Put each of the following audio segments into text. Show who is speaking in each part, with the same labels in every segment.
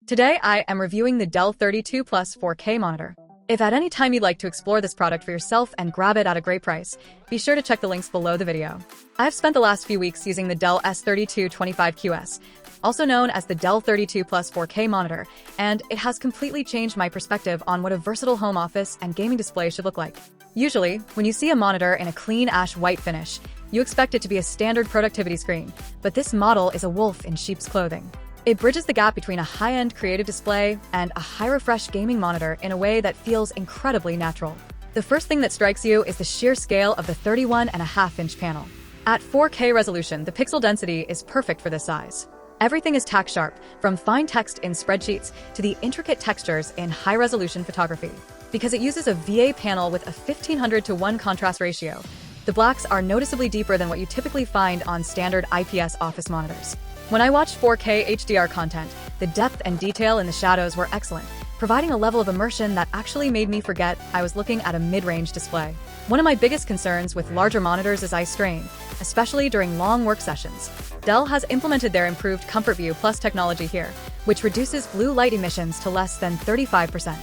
Speaker 1: Today, I am reviewing the Dell 32 Plus 4K monitor. If at any time you'd like to explore this product for yourself and grab it at a great price, be sure to check the links below the video. I've spent the last few weeks using the Dell S3225QS, also known as the Dell 32 Plus 4K monitor, and it has completely changed my perspective on what a versatile home office and gaming display should look like. Usually, when you see a monitor in a clean ash white finish, you expect it to be a standard productivity screen, but this model is a wolf in sheep's clothing. It bridges the gap between a high-end creative display and a high-refresh gaming monitor in a way that feels incredibly natural. The first thing that strikes you is the sheer scale of the 31.5-inch panel. At 4K resolution, the pixel density is perfect for this size. Everything is tack-sharp, from fine text in spreadsheets to the intricate textures in high-resolution photography. Because it uses a VA panel with a 1500:1 contrast ratio, the blacks are noticeably deeper than what you typically find on standard IPS office monitors. When I watched 4K HDR content, the depth and detail in the shadows were excellent, providing a level of immersion that actually made me forget I was looking at a mid-range display. One of my biggest concerns with larger monitors is eye strain, especially during long work sessions. Dell has implemented their improved ComfortView Plus technology here, which reduces blue light emissions to less than 35%.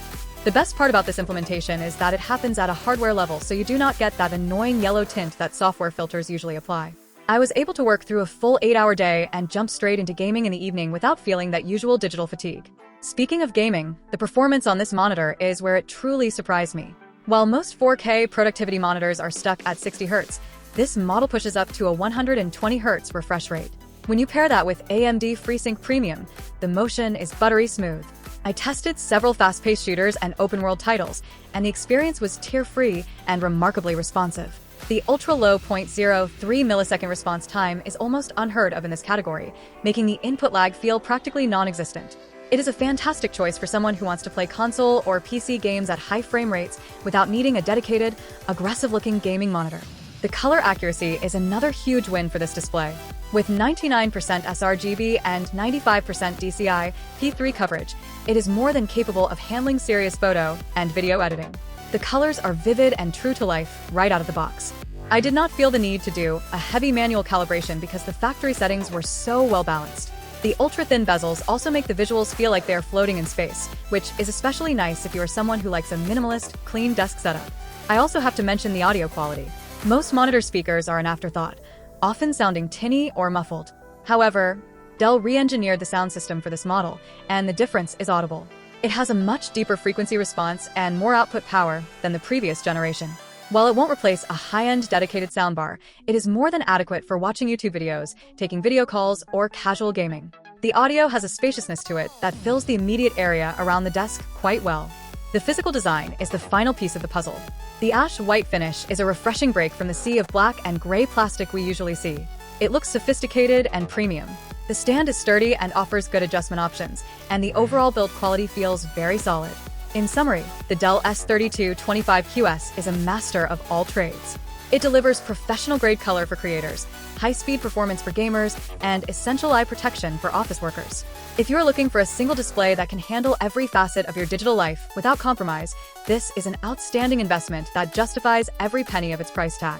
Speaker 1: The best part about this implementation is that it happens at a hardware level, so you do not get that annoying yellow tint that software filters usually apply. I was able to work through a full 8-hour day and jump straight into gaming in the evening without feeling that usual digital fatigue. Speaking of gaming, the performance on this monitor is where it truly surprised me. While most 4K productivity monitors are stuck at 60 Hz, this model pushes up to a 120 Hz refresh rate. When you pair that with AMD FreeSync Premium, the motion is buttery smooth. I tested several fast-paced shooters and open-world titles, and the experience was tear-free and remarkably responsive. The ultra-low 0.03 millisecond response time is almost unheard of in this category, making the input lag feel practically non-existent. It is a fantastic choice for someone who wants to play console or PC games at high frame rates without needing a dedicated, aggressive-looking gaming monitor. The color accuracy is another huge win for this display. With 99% sRGB and 95% DCI P3 coverage, it is more than capable of handling serious photo and video editing. The colors are vivid and true to life right out of the box. I did not feel the need to do a heavy manual calibration because the factory settings were so well balanced. The ultra-thin bezels also make the visuals feel like they are floating in space, which is especially nice if you are someone who likes a minimalist, clean desk setup. I also have to mention the audio quality. Most monitor speakers are an afterthought, often sounding tinny or muffled. However, Dell re-engineered the sound system for this model, and the difference is audible. It has a much deeper frequency response and more output power than the previous generation. While it won't replace a high-end dedicated soundbar, it is more than adequate for watching YouTube videos, taking video calls, or casual gaming. The audio has a spaciousness to it that fills the immediate area around the desk quite well. The physical design is the final piece of the puzzle. The ash white finish is a refreshing break from the sea of black and gray plastic we usually see. It looks sophisticated and premium. The stand is sturdy and offers good adjustment options, and the overall build quality feels very solid. In summary, the Dell S3225QS is a master of all trades. It delivers professional-grade color for creators, high-speed performance for gamers, and essential eye protection for office workers. If you're looking for a single display that can handle every facet of your digital life without compromise, this is an outstanding investment that justifies every penny of its price tag.